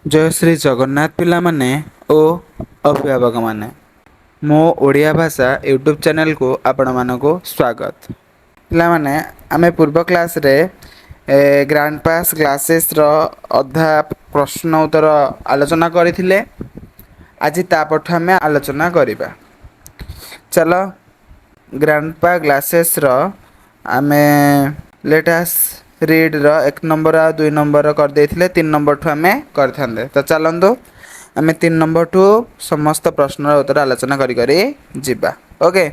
जय श्री जगन्नाथ पिला माने ओ अभिभावक माने मो ओडिया भाषा यूट्यूब चैनल को आपण मानको स्वागत। पिला माने आमे पूर्व क्लास रे ग्रांड पास क्लासेस रो अधा प्रश्न उत्तर आलोचना करथिले। आज तापठ आमे आलोचना करिबा। चलो ग्रांड पा क्लासेस रो आमे लेट अस रीड रो 1 नंबर आ 2 नंबर कर देथिले 3 नंबर ठु आमे करथांदे। तो चलंदो आमे 3 नंबर ठु समस्त प्रश्न रो उत्तर आलोचना करी करी जिबा। ओके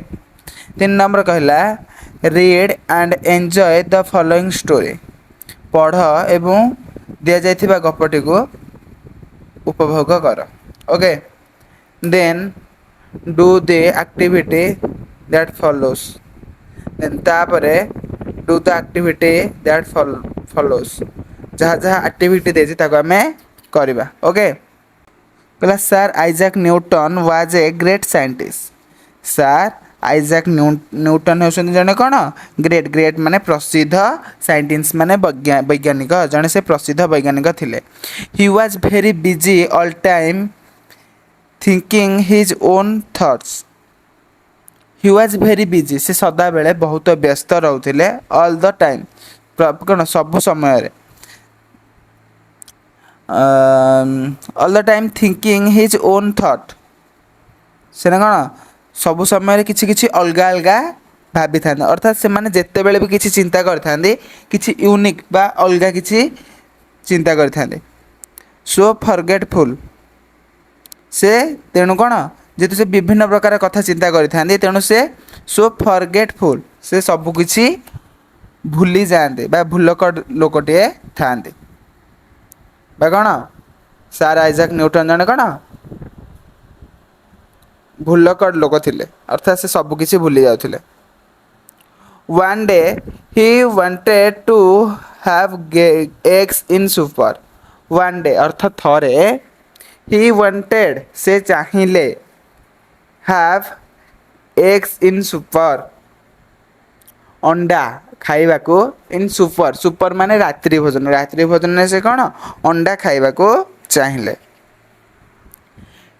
3 नंबर कहला read and enjoy the following story. पढ़ एवं दिया जाइथिबा गपटी को उपभोग कर। Okay then do the activity that follows. Then तापरे do the activity that follows जहाँ जहाँ एक्टिविटी देछि ताको हमें करबा। ओके कहला sir Isaac Newton was a great scientist. Sir Isaac Newton होसन जने कोन ग्रेट ग्रेट माने प्रसिद्ध साइंटिस्ट माने वैज्ञानिक जने से प्रसिद्ध वैज्ञानिक थिले। He was very busy all time thinking his own thoughts. He was very busy से सदा बेले बहुत व्यस्त रहउथिले ऑल द टाइम कोन सब समय रे all the time thinking his own thought सेना कोन सब समय रे किछि किछि अलगा अलगा भाबी थांदे अर्थात से माने जेते बेले भी किछि चिंता करथांदे किछि यूनिक बा अलगा किछि चिंता करथांदे। सो फॉरगेटफुल से तेणु कोन जेतु से विभिन्न प्रकार कथा चिंता करथांदे तेणु से सो फॉरगेटफुल से सब किछि भूली जाते बा भूलकर लोकटे थांदे बा कोन सर आइजैक न्यूटन जने कोन भूलकर लोक थिले अर्थात से सब किछि भूली जाउथिले। One day he wanted to have eggs in supper. One day अर्थात थरे ही वांटेड से चाहिए हैव एग्स इन सुपर अंडा खाइबा को इन सुपर सुपर माने रात्रि भोजन से कौन अंडा खाइबा को चाहिए।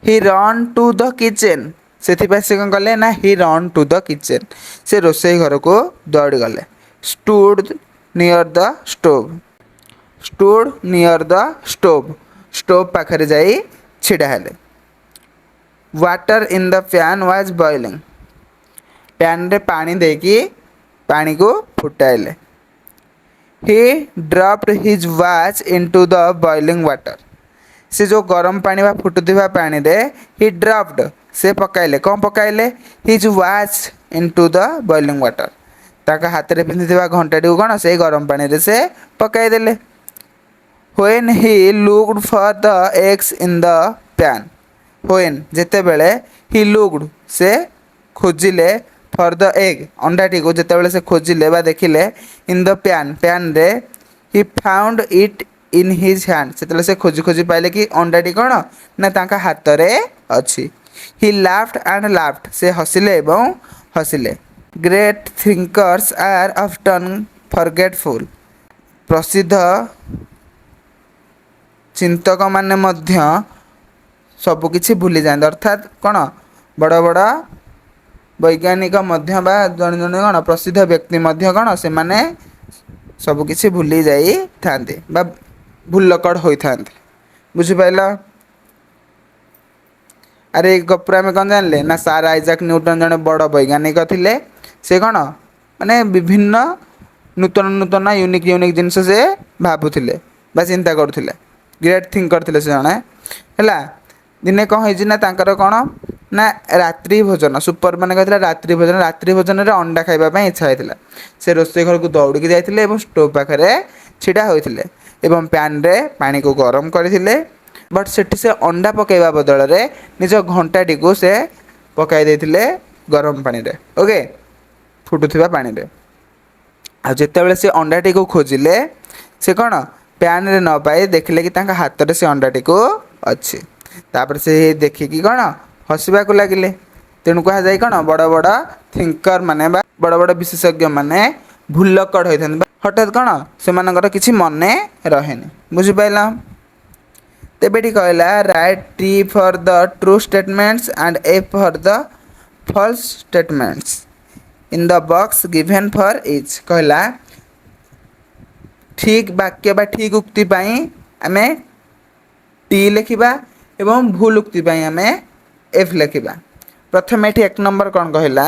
He run to the kitchen से से कौन कले ना he run to the kitchen से रोसई घर को दौड़ गले। Stood near the stove. Stood near the stove stove पाखरे जाई छिड़ा हेले। Water in the pan was boiling pan रे पानी देकी पानी को फुटाइले। He dropped his watch into the boiling water से जो गरम पानी बा फुटुथिबा पानी रे ही ड्रॉप्ड से पकाइले कौन पकाइले his watch into the boiling water ताका हाथ रे पिंधिथिबा घंटाटी को कोन से गरम पानी रे से पकाइ देले। When he looked for the eggs in the pan when जेते बेले he looked से खोजिले for the egg अंडाटी को जेते बेले से खोजिले बा देखिले in the pan रे he found it in his hand सेते से खोजी खोजी पाइले कि अंडाटी कोन ना ताका हाथ रे अछि। he laughed and laughed से हसिले एवं हसिले। great thinkers are often forgetful प्रसिद्ध चिंतक माने मध्य सबकिछि भूली जाते अर्थात कौन बड़ बड़ वैज्ञानिक मध्य बा जन जन कौन प्रसिद्ध व्यक्ति मध्य कौन से माने सबकिछि भूली जाई थांते बा भूलकड़ होई थांते। बुझि पाइला अरे गपुरा में कौन जानले ना सर आइजैक न्यूटन जने बड़ वैज्ञानिक थिले से कौन माने विभिन्न नूतन नूतन यूनिक यूनिक जिनस से भाबुथिले बा चिंता करुथिले ग्रेट थिंकर थिले से जने हैला। दिने कौन होइछि ना तांकर कौन ना रात्रि भोजन सुपर माने कहथिला रात्रि भोजन रे अंडा खाइबा पई इच्छा हैथिला से रोसे घर को दौड़ के जाइथिले एवं स्टोव पाखरे छिड़ा होइथिले एवं पैन रे पानी को गरम करथिले बट सेठी से अंडा पकाइबा बदल रे निज घंटाटी को से पकाइ देथिले गरम पानी रे। ओके फुटुथिबा पानी रे आ जेते बेले से अंडाटी को खोजिले से कौन पैन रे न पाए देखिले कि तांका हाथ रे से अंडाटी को अछि तापर से देखि कि कौन हसबा को लागिले तेणु कहा जाय कौन बड़ बड़ थिंकर माने बा बड़ बड़ विशेषज्ञ माने भूलकड़ होइथान हठात कौन से मानकर किछि मने रहेनी। बुझि पाइला तेबे एठी कहला write T for the true statements and A for the false statements in the box given for each कहला ठीक वाक्य बा ठीक उक्ति पाई आमे टी लिखिबा एवं भूल उक्ति पाई आमे एफ लिखिबा। प्रथम एठी एक नंबर कौन कहला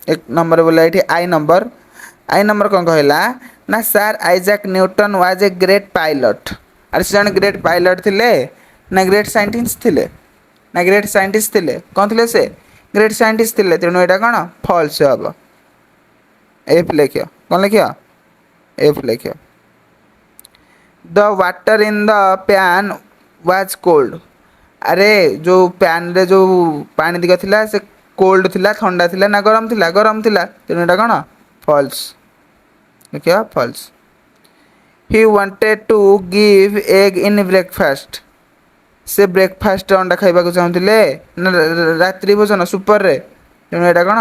एक नंबर बोला एठी आई नंबर कौन कहला ना sir Isaac Newton was a great pilot. अरे से जन ग्रेट पायलट थिले ना ग्रेट साइंटिस्ट थिले ना ग्रेट साइंटिस्ट थिले कौन थिले से ग्रेट साइंटिस्ट थिले तेणु एटा कौन फॉल्स हम एफ लिख कौन लिख एफ लिख। The water in the pan was cold. अरे जो पैन रे जो पानी दिग थिला से कोल्ड थिला ठंडा थिला ना गरम थिला तेणु एटा कौन फॉल्स लिख false. He wanted to give egg in breakfast. से ब्रेकफास्ट अंडा खाइबा चाहूले ना रात्रि भोजन सुपर रे तेणु एटा कौन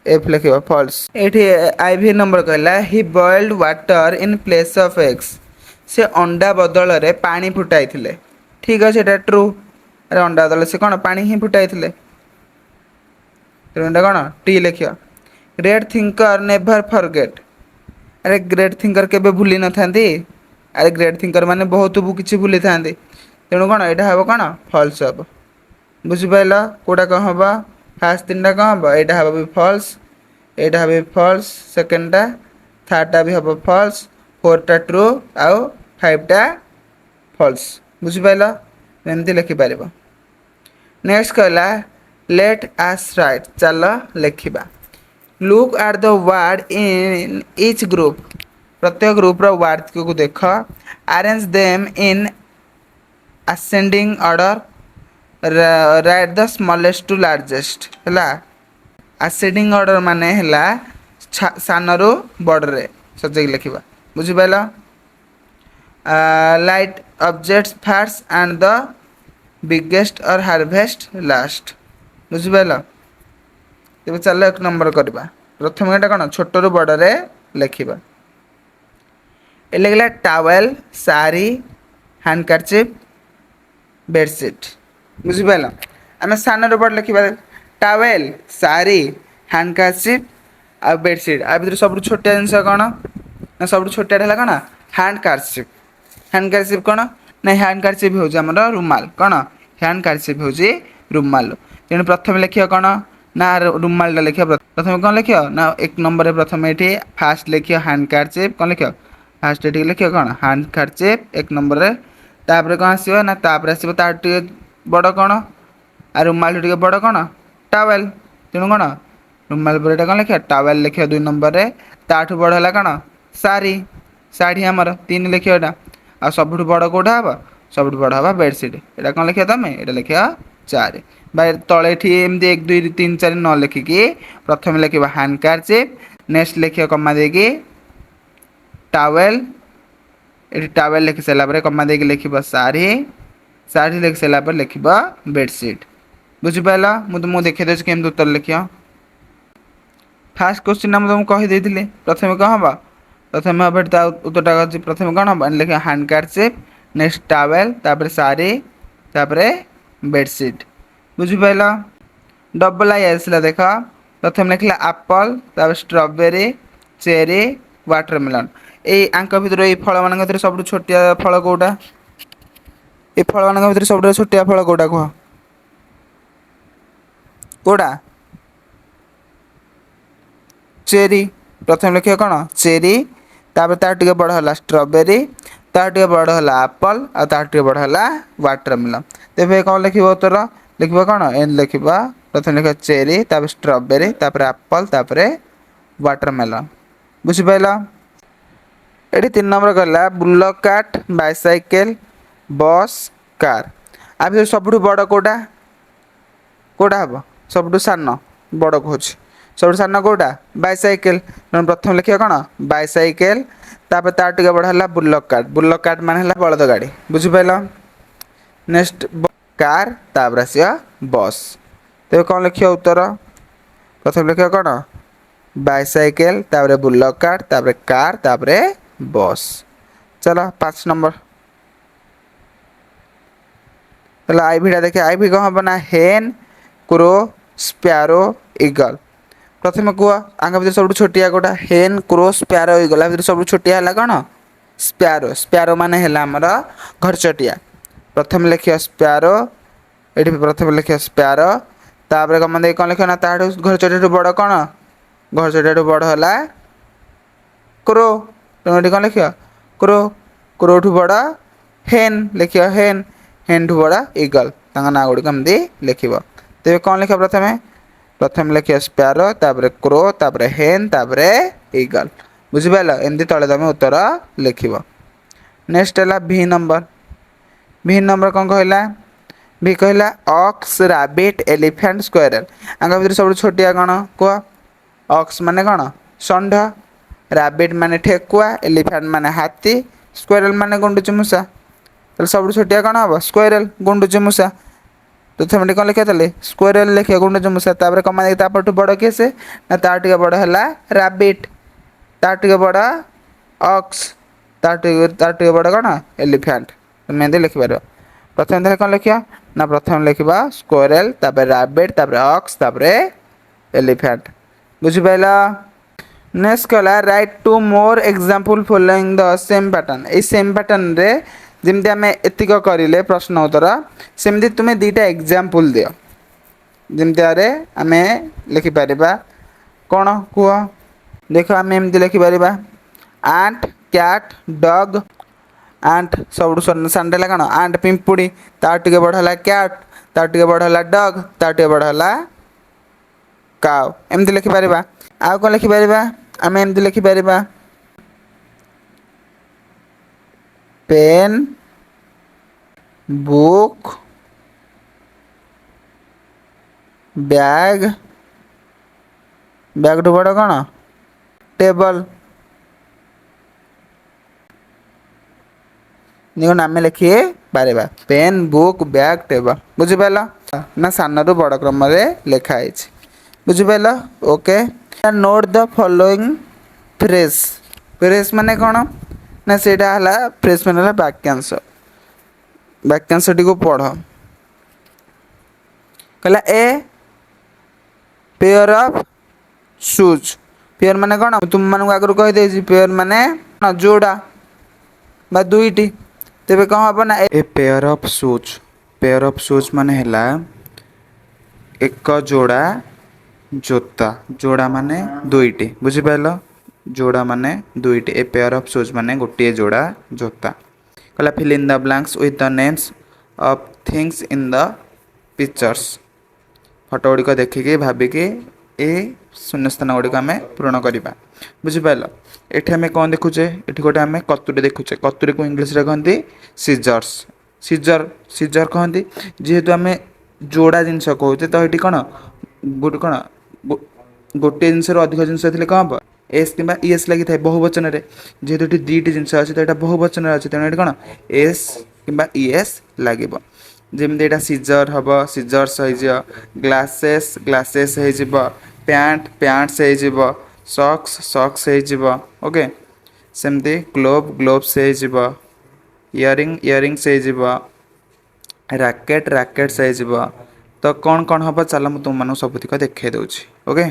एफ लिख फॉल्स। एठी आईवी नंबर कहला he boiled water in place of eggs. से अंडा बदल रे पानी फुटाई थिले ठीक अच्छे एटा ट्रू। अरे अंडा बदल से कौन पानी ही फुटाई थिले तेणु एटा कौन टी लिख। Great thinker never forget. अरे ग्रेट थिंकर केबे भूली न थांती। अरे ग्रेट थिंकर माने बहुत किछि भूली थांती तेणु कौन एटा हबो कौन फॉल्स हबो। बुझि पाइला कोडा कौन हबो फास्ट तीनटा कौन हबो एटा हबो भी फॉल्स एटा हबो फॉल्स सेकंडटा थर्डटा भी हबो फॉल्स फोरटा ट्रू आउ फाइवटा फॉल्स। बुझि पाइला एमती लिखि पारिबो। नेक्स्ट कहला लेट अस राइट चल लिखिबा। Look at the word in each group. प्रत्येक ग्रुप रो वर्ड को देख arrange them in ascending order write the smallest to largest है। असेंडिंग ऑर्डर माने है सानरू बड़ रे सजेक लिखा बुझिपाल। Light objects first and the biggest or heaviest last बुझिपाल। तेज चल एक नंबर करवा प्रथम एटा कौन छोट रू बड़ रे लिखा ए लिखला टावेल साड़ी हैंडकरचिप बेडसीट बुझिपाल। आम सान रू बड़ लिखा टावेल साड़ी हैंडकरचिप आ बेडसीट आ भर सब छोटिया जिनस कौन ना सब छोटिया है कौन हैंडकरचिप। हैंडकरचिप कौन ना हैंडकरचिप हूँ आम रुमाल कौन हैंडकरचिप हूँ रुमाल। तेणु प्रथम लिख कौन ना रुमाल लिख प्रथम कौन लिख ना एक नंबर प्रथम ये फास्ट लिख हैंडकरचिप कौन लिख फास्ट ये लिख कौन हैंडकरचिप एक नंबर तापर कौन आसो ना तापर आसो टे बड़ कौन आ रुमाल टे बड़ कौन टावेल। तेणु कौन रुमाल पर कौन लिख टावेल लिख दुई नंबर ताठू बड़ है कौन साड़ी शाढ़ी आमर तीन लिख आ सब बड़ कौटा हम सब बड़ हम बेडसीट एटा कौन लिख तुम ये लिख चार भाई तले एमती एक दुई तीन चार न लिखिकी प्रथम लिख हैंडकरचिप नेक्स्ट लिख कमा देकी टावेल ये टावेल लिखि सारापर कमा देकी लिख शाढ़ी शाढ़ी लिखि सारापर लिख बेडसीट बुझिपाल। मुझे देखी दूसरी केमती उत्तर लिख। फास्ट क्वेश्चन मुझे कहीदे प्रथम कौन हम प्रथम हम उत्तरटा प्रथम कौन हम लिख हैंडकरचिप नेक्स्ट टावेल तापर शाढ़ी तापर बेडसीट बुझिपाल। डबल आई आसला देख प्रथम लिखला एप्पल तापर स्ट्रॉबेरी चेरी वाटरमेलन ये आंक भर ये फल मान सब छोटिया फल कौटा ये फल मान भर सब छोटिया फल कौटा कह कौटा चेरी प्रथम लिख कौन चेरी तापर तार टे बड़ है स्ट्रॉबेरी तार टे बड़ है एप्पल आ तार टे बड़ है वाटरमेलन। तेज कौन लिख उत्तर लिख कौन एन लिख प्रथम लिख चेरी तापर स्ट्रॉबेरी तापर एप्पल तापर वाटरमेलन बुझिपाल। ये तीन नंबर गला bullock cart bicycle bus car आ सब बड़ कौटा कौटा हम सब सान बड़ कह सब सान कौटा बाइसाइकेल प्रथम लिख कौन बाइसाइकेल तापर तार टे बड़ है बुलक कार्ट मान बलद गाड़ी बुझिपाल। नेक्स्ट कार तापर आस बस तेज कौन लिख उत्तर प्रथम लिख कौन बाइसाइकेल तापर बुलक कार्ट तापर कार तापर बस। चलो 5 नंबर ତାହେଲେ ଆଇଭିଟା ଦେଖେ ଆଇଭି କ'ଣ ହେବ ନା ହେନ୍ କ୍ରୋ ସ୍ପ୍ୟାରୋ ଇଗଲ୍। ପ୍ରଥମେ କୁହ ଆଙ୍କ ଭିତରେ ସବୁଠୁ ଛୋଟିଆ କୋଉଟା ହେନ୍ କ୍ରୋ ସ୍ପ୍ୟାରୋ ଇଗଲ୍। ଆ ଭିତରେ ସବୁଠୁ ଛୋଟିଆ ହେଲା କ'ଣ ସ୍ପ୍ୟାରୋ। ସ୍ପ୍ୟାରୋ ମାନେ ହେଲା ଆମର ଘରଚଟିଆ। ପ୍ରଥମେ ଲେଖିବା ସ୍ପ୍ୟାରୋ ଏଠି ପ୍ରଥମେ ଲେଖିବା ସ୍ପ୍ୟାରୋ ତାପରେ କ'ଣ ଦେଇ କ'ଣ ଲେଖିବା ନା ତାଠୁ ଘରଚଟିଆଠୁ ବଡ଼ କ'ଣ ଘରଚଟିଆଠୁ ବଡ଼ ହେଲା କ୍ରୋ। ତେଣୁ ଏଠି କ'ଣ ଲେଖିବା କ୍ରୋ। କ୍ରୋଠୁ ବଡ଼ ହେନ୍ ଲେଖିବା ହେନ୍। ହେନ୍ଠୁ ବଡ଼ ଇଗଲ୍। ତାଙ୍କ ନାଁ ଗୁଡ଼ିକ ଏମିତି ଲେଖିବ। ତେବେ କ'ଣ ଲେଖିବା ପ୍ରଥମେ ପ୍ରଥମେ ଲେଖିବା ସ୍ପ୍ୟାରୋ ତାପରେ କ୍ରୋ ତାପରେ ହେନ୍ ତାପରେ ଇଗଲ୍। ବୁଝିପାରିଲ ଏମିତି ତଳେ ତୁମେ ଉତ୍ତର ଲେଖିବ। ନେକ୍ସଟ ହେଲା ଭି ନମ୍ବର। ଭି ନମ୍ବର କ'ଣ କହିଲା ଭି କହିଲା ଅକ୍ସ ରାବିଟ୍ ଏଲିଫ୍ୟାଣ୍ଟ ସ୍କୋୟାରେଲ୍। ଆଙ୍କ ଭିତରେ ସବୁଠୁ ଛୋଟିଆ କ'ଣ କୁହ ଅକ୍ସ ମାନେ କ'ଣ ଷଣ୍ଢ ରାବିଟ୍ ମାନେ ଠେକୁଆ ଏଲିଫ୍ୟାଣ୍ଟ ମାନେ ହାତୀ ସ୍କୋୟାରେଲ୍ ମାନେ ଗୁଣ୍ଡୁଚି ମୂଷା। ତାହେଲେ ସବୁଠୁ ଛୋଟିଆ କ'ଣ ହେବ ସ୍କୋୟାରେଲ୍ ଗୁଣ୍ଡୁଚି ମୂଷା। ପ୍ରଥମେ କ'ଣ ଲେଖିବା ତାହେଲେ ସ୍କୋୟାରେଲ୍ ଲେଖିବା ଗୁଣ୍ଡୁଚି ମୂଷା। ତାପରେ କ'ଣ ମାନେ ତାପରଠୁ ବଡ଼ କିଏ ସେ ନା ତାର ଟିକେ ବଡ଼ ହେଲା ରାବିଟ୍ ତାର ଟିକେ ବଡ଼ ଅକ୍ସ ତାର ଟିକେ ବଡ଼ କ'ଣ ଏଲିଫ୍ୟାଣ୍ଟ। ତୁମେ ଏମିତି ଲେଖିପାରିବ। ପ୍ରଥମେ ତାହେଲେ କ'ଣ ଲେଖିବା ନା ପ୍ରଥମେ ଲେଖିବା ସ୍କୋୟାରେଲ୍ ତାପରେ ରାବିଟ୍ ତାପରେ ଅକ୍ସ ତାପରେ ଏଲିଫ୍ୟାଣ୍ଟ। ବୁଝିପାରିଲ। ନେକ୍ସଟ କହିଲା write two more examples following the same pattern. ଏଇ ସେମ୍ ପ୍ୟାଟର୍ନରେ ଯେମିତି ଆମେ ଏତିକ କରିଲେ ପ୍ରଶ୍ନ ଉତ୍ତର ସେମିତି ତୁମେ ଦୁଇଟା ଏକ୍ଜାମ୍ପଲ୍ ଦିଅ। ଯେମିତି ଆରେ ଆମେ ଲେଖିପାରିବା କ'ଣ କୁହ ଦେଖ ଆମେ ଏମିତି ଲେଖିପାରିବା ଆଣ୍ଟ କ୍ୟାଟ୍ ଡଗ୍। ଆଣ୍ଟ ସବୁଠୁ ସାନ ହେଲା କ'ଣ ଆଣ୍ଟ ପିମ୍ପୁଡ଼ି ତାର ଟିକେ ବଡ଼ ହେଲା କ୍ୟାଟ୍ ତାର ଟିକେ ବଡ଼ ହେଲା ଡଗ୍ ତାର ଟିକେ ବଡ଼ ହେଲା କାଉ। ଏମିତି ଲେଖିପାରିବା। ଆଉ କ'ଣ ଲେଖିପାରିବା ଆମେ ଏମିତି ଲେଖିପାରିବା ପେନ୍ ବୁକ୍ ବ୍ୟାଗ୍ ବ୍ୟାଗ୍ଠୁ ବଡ଼ କ'ଣ ଟେବଲ୍। ଦେଖନ୍ତୁ ଆମେ ଲେଖିପାରିବା ପେନ୍ ବୁକ୍ ବ୍ୟାଗ୍ ଟେବଲ୍। ବୁଝିପାରିଲ ନା ସାନରୁ ବଡ଼ କ୍ରମରେ ଲେଖା ହେଇଛି। ବୁଝିପାରିଲ okay. Note the following phrase. Phrase ମାନେ କ'ଣ ନା ସେଇଟା ହେଲା ଫ୍ରେଜ୍ ମାନେ ହେଲା ବାକ୍ୟାଂଶ। ବାକ୍ୟାଂଶଟିକୁ ପଢ଼। କହିଲା ଏ ପେୟର ଅଫ୍ ସୁଜ୍। ପେୟର ମାନେ କ'ଣ ତୁମମାନଙ୍କୁ ଆଗରୁ କହିଦେଇଛି ପେୟର ମାନେ ଯୋଡ଼ା ବା ଦୁଇଟି। ତେବେ କ'ଣ ହେବ ନା ଏ pair of shoes. ପେୟର of shoes ମାନେ ହେଲା ଏକ ଯୋଡ଼ା ଜୋତା। ଯୋଡ଼ା ମାନେ ଦୁଇଟି। ବୁଝିପାରିଲ ଯୋଡ଼ା ମାନେ ଦୁଇଟି। ଏ ପେୟର ଅଫ୍ ସୁଜ୍ ମାନେ ଗୋଟିଏ ଯୋଡ଼ା ଜୋତା। କହିଲା fill in the blanks with the names of things in the pictures. Photo ଗୁଡ଼ିକ ଦେଖିକି ଭାବିକି ଏ ଶୂନ୍ୟସ୍ଥାନ ଗୁଡ଼ିକ ଆମେ ପୂରଣ କରିବା। ବୁଝିପାରିଲ ଏଠି ଆମେ କ'ଣ ଦେଖୁଛେ ଏଠି ଗୋଟେ ଆମେ କତୁରୀ ଦେଖୁଛେ। କତୁରୀକୁ ଇଂଲିଶରେ କହନ୍ତି ସିଜର୍ସ। ସିଜର କହନ୍ତି। ଯେହେତୁ ଆମେ ଯୋଡ଼ା ଜିନିଷ କହୁଛେ ତ ଏଠି କ'ଣ ଗୋଟିଏ ଜିନିଷରୁ ଅଧିକ ଜିନିଷ ଥିଲେ କ'ଣ ହେବ ଏସ୍ କିମ୍ବା ଇଏସ୍ ଲାଗିଥାଏ ବହୁବଚନରେ। ଯେହେତୁ ଏଠି ଦୁଇଟି ଜିନିଷ ଅଛି ତ ଏଇଟା ବହୁବଚନରେ ଅଛି ତେଣୁ ଏଠି କ'ଣ ଏସ୍ କିମ୍ବା ଇଏସ୍ ଲାଗିବ। ଯେମିତି ଏଇଟା ସିଜର ହେବ ସିଜର୍ସ ହେଇଯିବ ଗ୍ଲାସେସ୍ ହେଇଯିବ ପ୍ୟାଣ୍ଟସ୍ ହେଇଯିବ ସକ୍ସ ହେଇଯିବ। ଓକେ ସେମିତି ଗ୍ଲୋଭ୍ସ ହେଇଯିବ ଇୟରିଙ୍ଗସ୍ ହେଇଯିବ ରାକେଟ୍ସ ହେଇଯିବ। ତ କ'ଣ ହେବ ଚାଲ ମୁଁ ତୁମମାନଙ୍କୁ ସବୁତିକ ଦେଖାଇ ଦେଉଛି। ଓକେ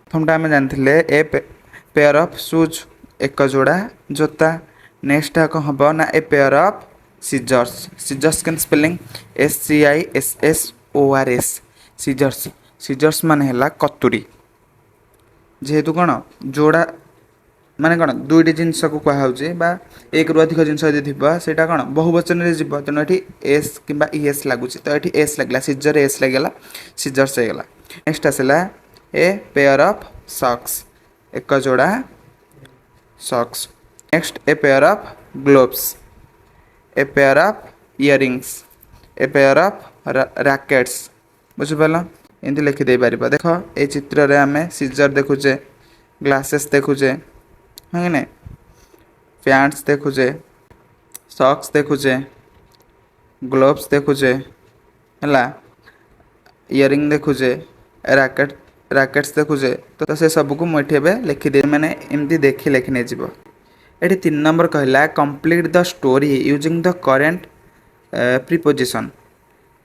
ପ୍ରଥମଟା ଆମେ ଜାଣିଥିଲେ ଏ ପେୟର ଅଫ୍ ସୁଜ୍ ଏକ ଯୋଡ଼ା ଜୋତା। ନେକ୍ସଟଟା କ'ଣ ହେବ ନା ଏ pair of scissors can spelling SCISSORS scissors ମାନେ ହେଲା କତୁରୀ। ଯେହେତୁ କ'ଣ ଯୋଡ଼ା ମାନେ କ'ଣ ଦୁଇଟି ଜିନିଷକୁ କୁହାହେଉଛି ବା ଏକରୁ ଅଧିକ ଜିନିଷ ଯଦି ଥିବ ସେଇଟା କ'ଣ ବହୁବଚନରେ ଯିବ ତେଣୁ ଏଠି ଏସ୍ କିମ୍ବା ଇଏସ୍ ଲାଗୁଛି ତ ଏଠି ଏସ୍ ଲାଗିଲା ସିଜର ଏସ୍ ଲାଗିଲା ସିଜର୍ସ ହେଇଗଲା। ନେକ୍ସଟ ଆସିଲା ଏ ପେୟର ଅଫ୍ ସକ୍ସ ଏକ ଯୋଡ଼ା socks. Next a pair of gloves a pair of earrings a pair of rackets. ବୁଝିପାରିଲ ଏମିତି ଲେଖିଦେଇପାରିବ। ଦେଖ ଏଇ ଚିତ୍ରରେ ଆମେ ସିଜର ଦେଖୁଛେ ଗ୍ଲାସେସ୍ ଦେଖୁଛେ ହଁ କି ନାହିଁ ପ୍ୟାଣ୍ଟସ୍ ଦେଖୁଛେ ସକ୍ସ ଦେଖୁଛେ ଗ୍ଲୋଭ୍ସ ଦେଖୁଛେ ହେଲା ଇୟରିଂ ଦେଖୁଛେ ରାକେଟ୍ସ ଦେଖୁଛେ। ତ ସେ ସବୁକୁ ମୁଁ ଏଠି ଏବେ ଲେଖିଦେବି ମାନେ ଏମିତି ଦେଖି ଲେଖି ନେଇଯିବ। ଏଠି 3 ନମ୍ବର କହିଲା complete the story using the correct preposition.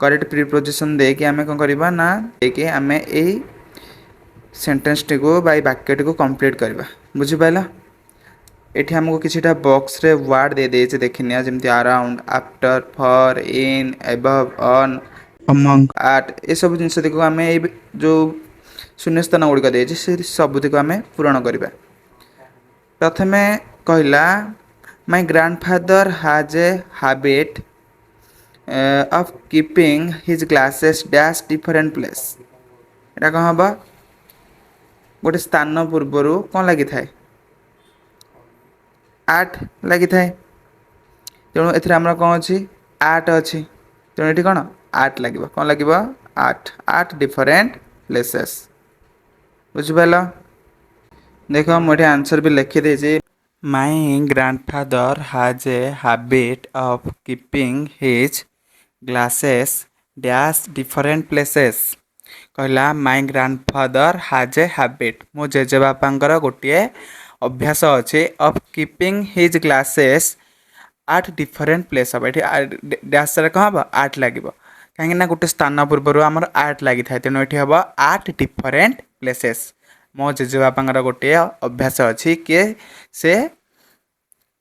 Correct preposition देके आमे कौन करबा ना देके आमे ए सेंटेंस टी को बाय वाक्य टी को कंप्लीट करबा बुझि पाइला। एठी हमको किछिटा बॉक्स रे वर्ड दे देचे देखिनिया जेमति around after for in above on among at ए सब जिंस देखो आमे ए जो शून्य स्थान गुड़िक देचे से सबुतिक आमे पूरण करबा। प्रथमे कहला my grandfather has a habit of keeping his glasses dash different place. एटा कौन हबा गोटे स्थान पूर्वरु कौन लगी थाए आठ लगी थाए तेणु एथिरे हमरा कौन अछि आठ अछि तेणु एठी कौन आठ लागिबो कौन लागिबो आठ आठ डिफरेंट प्लेसेस बुझि पाइलो। देखो मोटे आंसर भी लिखि देछि my grandfather has a habit of keeping his glasses dash different places. कहला my grandfather has a habit मो जेजे बापांकर गोटे अभ्यास अच्छे of keeping his glasses at different place हम ये डैश कौन हम आठ लगे कहीं गोटे स्थान पूर्वर आमर आठ लगी था तेणु ये हम आठ डिफरेंट प्लेसेस। मो जेजे बापांकर गोटे अभ्यास अच्छी कि से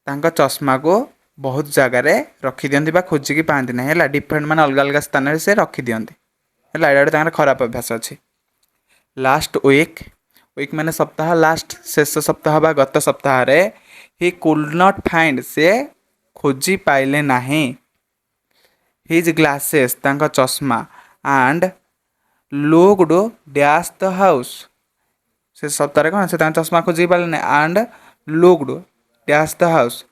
चश्मा को बहुत जगार रखी दिखती खोजिकी पाती ना है डिफरेंट मान अलग अलग स्थान से रखी दिखती है ये खराब अभ्यास अच्छी। लास्ट वीक वीक माने सप्ताह लास्ट शेष सप्ताह बा गत सप्ताह रे ही कुड नॉट फाइंड से खोजी पाइले नाही हिज ग्लासेस तांका चश्मा and looked dash the house से सप्ताह रे कौन से तांका चश्मा खोजी पाइले ना and looked dash the house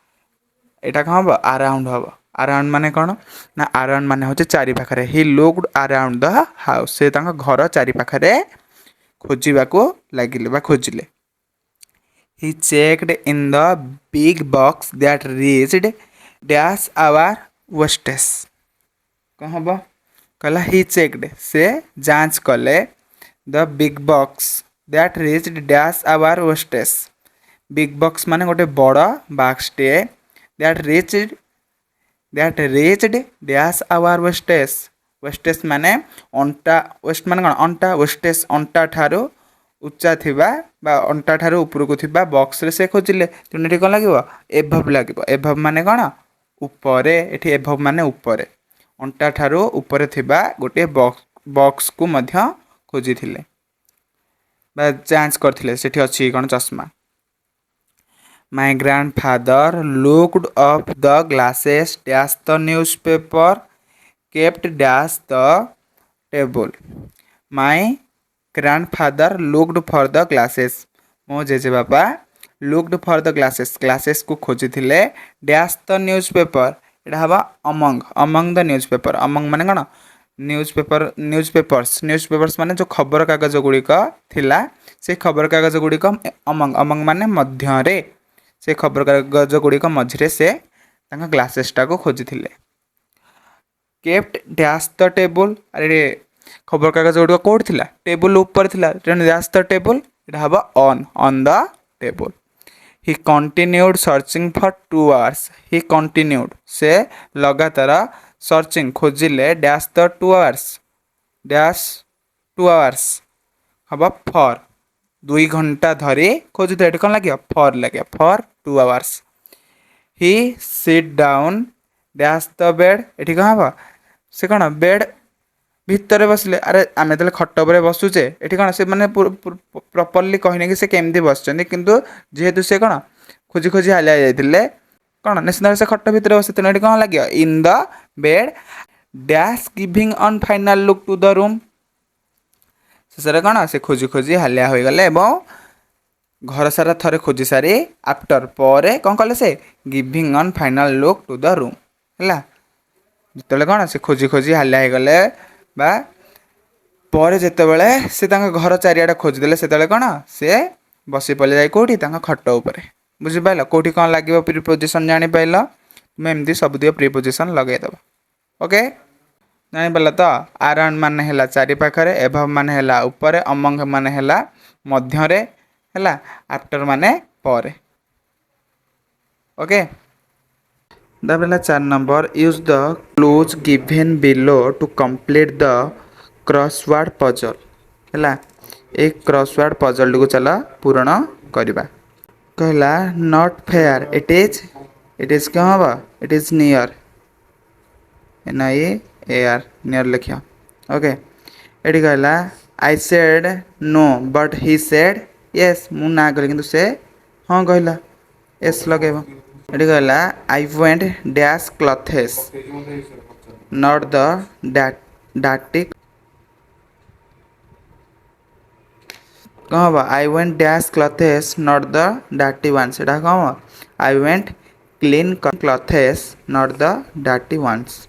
एटा कौन हम अराउंड हम अराउंड माने कौन ना अराउंड माने होचे चारि पाखरे he looked around the house से तांका घर चारि पाखरे खोजिबा को लागिले बा खोजिले। He checked in the big box that reached dash our wastes। कौन हम कहला he checked से जांच कले the big box that reached dash our wastes। big box माने गोटे बड़ बॉक्स टे that reached dash our wastes। Wastes माने अंटा वेस्ट माने कौन अंटा वेस्टेस अंटा ठारू उच्चा थिबा बा अंटा ठारू ऊपर को थिबा बॉक्स रे से खोजिले तेणु कौन लगे एभव लगे एभव माने कौन ऊपरे एठी एभव माने ऊपरे अंटा ठारू ऊपरे थिबा गोटे बॉक्स को मध्य खोजी थिले बा जांच करथिले सेठी अछि कौन चश्मा। My grandfather looked up the glasses dash the newspaper kept dash the table। My grandfather looked for the glasses मो जेजे बापा looked for the glasses को खोजी थिले dash the newspaper एटा हवा among the newspaper among माने कौन newspapers माने जो खबर कागज गुड़िक थिला से खबर कागज गुड़िक among माने मध्य रे से खबर कागज गुड़िक मझिरे से तांका ग्लासेस टा को खोजी थिले। केप्ट डैश द टेबल अरे खबर कागज गुड़ कौट थिला टेबल ऊपर थिला डैश द टेबल एटा हबा on the table. He continued searching for 2 hours he continued से लगातार सर्चिंग खोजिले dash the 2 hours dash 2 hours हबा फॉर 2 घंटा धरी खोजुते एटा कोन लागियो फॉर लागियो for 2 hours। He sit down dash the bed एठी कहाँ हबा से कौन बेड भितर बसले अरे आम जो खट पर बसुचे ये कौन से मैंने प्रॉपर्ली कहने कि से केमती बसुँच किंतु जेहेतु से कौन खोजी खोजी हालिया जाते कौन निश्चित से खट भितर बस तेणु ये कौन लगे in the bed dash giving on final look to the room शेष कौन से खोजी खोजी हालिया हो गले एवं घर सारा थरे खोजी सारी आफ्टर पर कौन कले से giving on final look to the room है जिते कौन से खोजी खोजी हालिया हो गले बा पर जितेबले से घर चारिआडे खोजिदेले से कौन से बसी पड़े जाए कौटी खट उपर बुझिपाल कौटी कौन लगे प्रिपोजिशन जापाल तुम्हें एमती सब प्रिपोजिशन लगेदेव ओके जापाल तो अराउंड मान है चारि पाखरे एभव मान है ऊपर अमंग मान है मध्य आफ्टर मान पर ओके तापर ହେଲା 4 number use the clues given below to complete the crossword puzzle हैला एक क्रॉसवर्ड पजल को चला पूर्ण करबा कहला नॉट फेयर इट इज क्या हवा it is near N I A R near लिखिया ओके एटी कहला I said no but he said yes मु ना कहली किंतु से हां कहला एस लगेबो एटी कहला I want dash clothes not the डाटी कहाँ I want dash clothes not the डाटी वंस एटा कहाँ I want clean clothes not the डाटी ones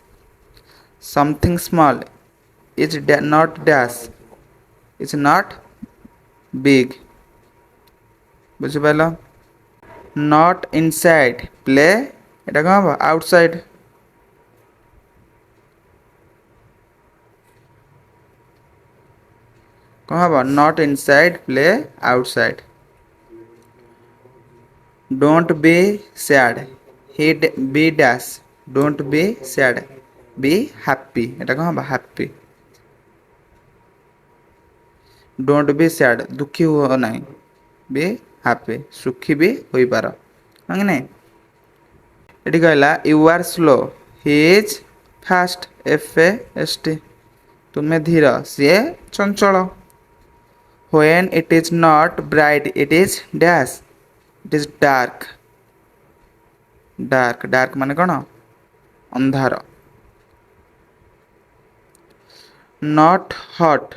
something small is not dash is not big बुझिपाल नॉट इनसाइड प्ले एटा कहाँ outside कहाँ not inside play outside don't be sad he be dash don't be sad be happy एटा कहाँ happy don't be sad दुखी हुआ नहीं be happy सुखी भी हो पार हाँ नहीं ये कहला you are slow he is fast F A S T तुम्हें धीर सी चंचल when it is not bright it is dash it is dark dark माने कौन अंधार not hot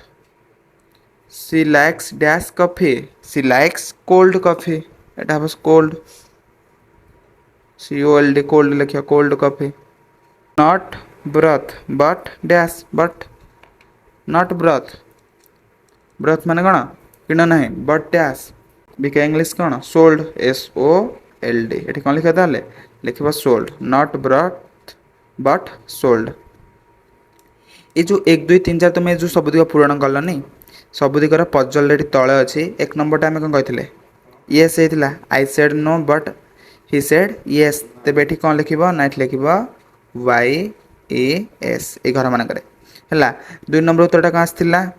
she likes dash coffee she likes cold coffee एटा बस cold cold cold लिखियो cold coffee not broth but dash but not broth broth माने कौन किण ना but dash बिका इंग्लीश कौन sold S O L D ये कौन लिखा ताले लिखा sold not broth but sold ये जो 1 2 3 4 तुम जो सबुदिक पूरण कलनी सबुदिकर पजल तले अच्छी एक नंबरटा आम कौन कही येस होता I said no but he said yes तेज ये कौन लिख ना लिख वाई ई एस ये घर मानक है 2 नंबर उत्तरटा कौन आसाला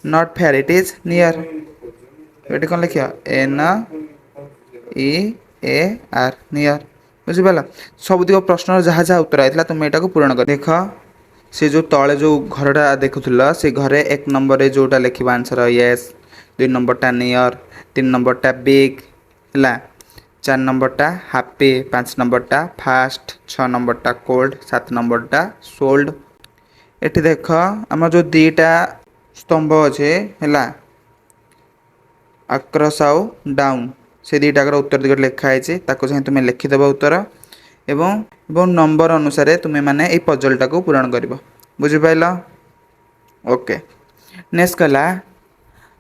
not fair it is near ये कौन लिखिया N E A R near बुझिपाल सबुदिक प्रश्न जहाँ जहाँ उत्तर आई तुम यहाँ पूरण कर देख से जो तले जो घरटा देखुला से घरे 1 नंबर जोटा लिखा आंसर येस 2 नंबरटा नियर 3 नंबरटा बिग है 4 नंबरटा हैप्पी 5 नंबरटा फास्ट 6 नंबरटा कोल्ड 7 नंबरटा सोल्ड एटी देख आम जो 2टा स्तंभ अच्छे है आक्रस आउ डाउन से 2टाकर उत्तर दिगट लिखाई चाहे तुम्हें लिखिदेव उत्तर एवं नंबर अनुसार तुम्हें माने ये पजलटा को पूरण कर बुझिपाल ओके नेक्स्ट कहला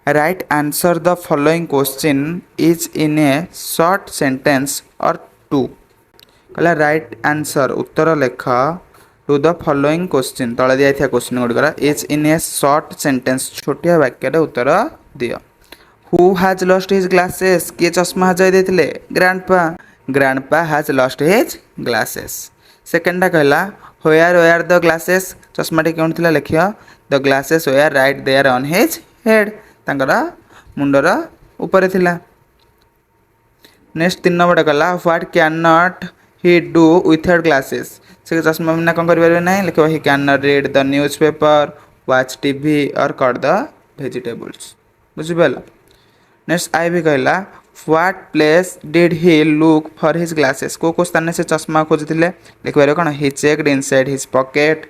right answer the following question is in a short sentence और 2 कहला राइट आंसर उत्तर लेख टू द फॉलोइंग क्वेश्चन तले दिया क्वेश्चन गुड़िकर is in a short sentence छोटिया वाक्य उत्तर दियो who has lost his glasses किए चश्मा हजाई देते grandpa has lost his glasses सेकेंडा कहला वेयर द ग्लासेस चश्माटी कौन थी लिख the glasses were right there on his head तांकर मुंडर ऊपर थिला नेक्स्ट 3 नंबर कहला what can not he do without glasses से चश्मा बिना कौन करें ना लिख he can not read the newspaper watch TV or cut the vegetables बुझिपाल नेक्स्ट आई भी कहला what place did he look for his glasses को स्थान से चश्मा खोजते लिखबार कौन he checked inside his pocket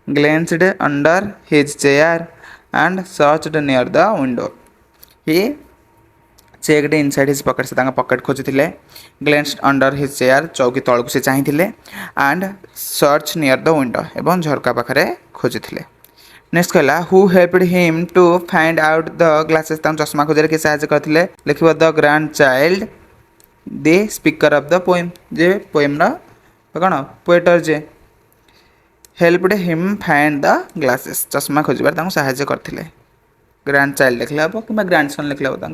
glanced under his chair and searched near the window he checked inside his pocket से पॉकेट खोजते ग्लेंस्ड अंडर हिज चेयर चौकी तौक से चाहिए and search near the window एवं झरका पाखे खोजते नेक्स्ट कहला who helped him to find out the glasses चश्मा खोजार किए साहय करते लिख the grandchild the speaker of the poem जे पोएम कौन पोएटर जे helped him find the glasses चश्मा खोजार साहय करते ग्रैंड चाइल्ड लिखले हम कि ग्रैंडसन लिखले हम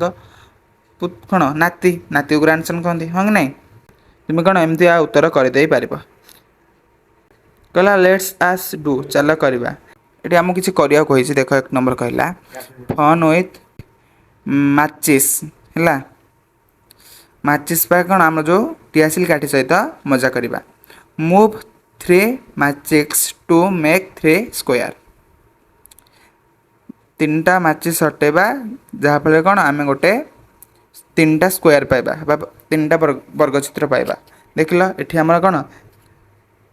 कौन नाती नाती को ग्रैंडसन कहते हाँ कि नहीं तुम्हें कौन एमती उत्तर करदे पार कहला लेट्स आस डू चल करवा ये आमको किसी करिया कही देख एक नंबर कहला फन विथ माचिस है माचिस पाए कौन आम जो टीआसिल काठी सहित मजा करवा मूव 3 मैचिक्स टू मेक 3 स्क्वायर 3टा माचिस हटेबा जहाँफल कौन आम गोटे 3टा स्क्वायर पाइबा 3टा वर्गचित्र पाइबा देख लो ये आमर कौन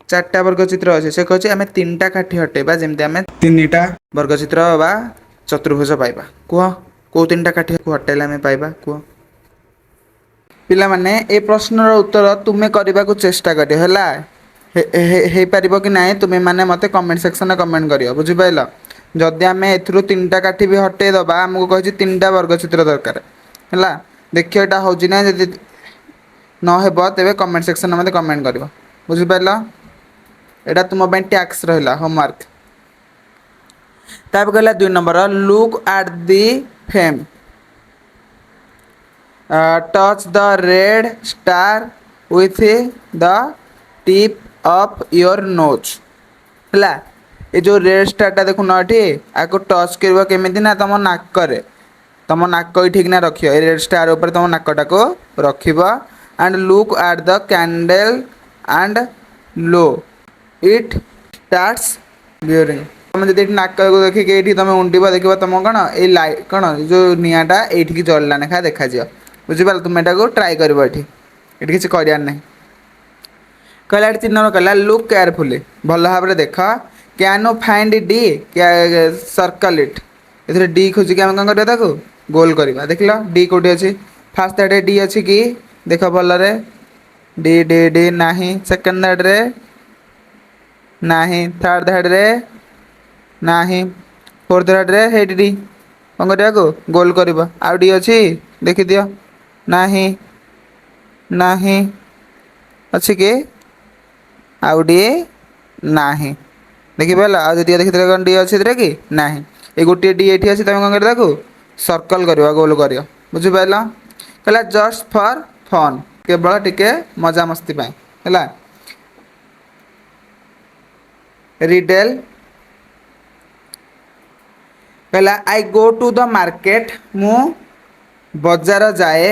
4टा वर्गचित्र अच्छे से कहे आम 3टा काठी हटेबा जमी आम 3टा वर्गचित्र बा चतुर्भुज पाइबा कह कौ 3टा काठी हटेला आम पाइबा कह पिला माने ए प्रश्नर उत्तर तुम्हें करने को चेष्टा करें पार कि ना तुम्हें माने मत कमेंट सेक्शन कमेंट करियो बुझिपाइल जदि आम ए 3टा काठी भी हटे दबा आमको कही 3टा वर्गचित्र दरकार है देखिए यहाँ हूँ ना जब नहेब तेरे कमेंट सेक्शन मत कमेंट कर बुझिपार यहाँ तुम टैक्स रहा होमवर्क तापर कहला 2 number look at the fame touch the red star with the tip of your nose है ये जो रेड स्टारटा देखुन ये आपको टच कर केमी ना तुम नाक तुम नाक ठीक ना रख रेड स्टार उपर तुम नाकटा को रख and look at the candle and lo it starts blurring तुम जब नाक को देखिए ये तुम उंडीब देख तुम कौन ये लाइट कौन जो निआटा ये जलला लेखा देखा बुझिपार तुम यहाँ ट्राए कर ये किसी करार ना कहला 3 नंबर कहला लुक केयरफुली भल भाव देख can you find D circle it ये डी खोजिक आम कौन करवा गोल करवा देख लो डी कौटी अच्छी फास्ट हेड डी अच्छी कि देख भल डी डी डी ना सेकेंड हेड रे ना थर्ड हेड रे ना फोर्थ हेड रे हेड डी कौन करवा गोल कर आउ डी अच्छी देखी दियो ना ना अच्छी कि आउ डी ना देखी पाल आज देखी कौन डी अच्छी कि ना ये गोटे डी ये अच्छी तुम कौन कर सर्कल करवा गोल कर बुझिपाल कहला जस्ट फॉर फन केवल टिके मजा मस्ती है रिडेल कहला I go to the market मु बजार जाए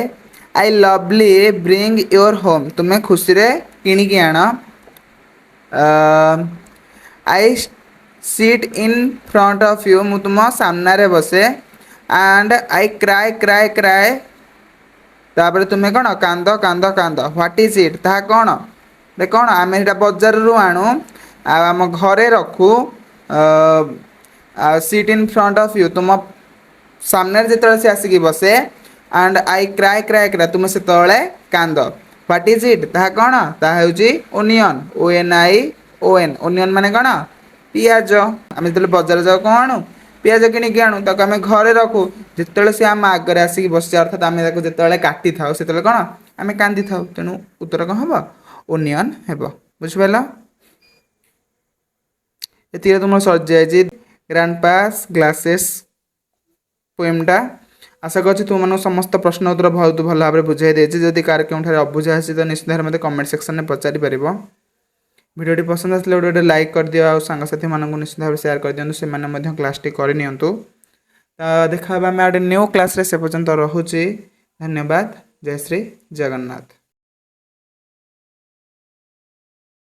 I lovely bring your home तुम्हें खुशी रे किणिकी आण I sit in front of you मु तुम सामने बसे and I cry cry cry तापर तुम्हें कौन कांद कांद कांद व्हाट इज इट ता कौन देख कौन आम बजार रू आणु आम घरे रखू seat in front of you तुम सामने जिते से आसिक बसे and I cry cry cry तुम से कांद व्हाट इज इट ता कौन ता हूँ ओनियन ONION ओनियन माने कौन पियाज आम जो बजार जाओ कौन आणु पियाज किणिकी आणु ताको आम घरे रखू जिते से आम आगे आसिक बस अर्थात आम जो काटी था से कौन आम कांदी था तेणु उत्तर कौन हम ओनियन हे बुझिपाल ये तुम सर जाए ग्रैंडपास ग्लासेस पोएमटा आशा कर तुम समस्त प्रश्न उत्तर बहुत भल भाव बुझाई देती जदि कार क्यों अबुझा आसी तो निश्चित भाव मत कमेंट सेक्शन में पचारि पार भिडियो पसंद आसले गोटे लाइक कर दियो आ सांगसाथी मानक निश्चित भाव सेयार कर दिंतु से क्लास टी कर देखा आम गोटे न्यू क्लास से पर्यंत रोचे धन्यवाद जय श्री जगन्नाथ।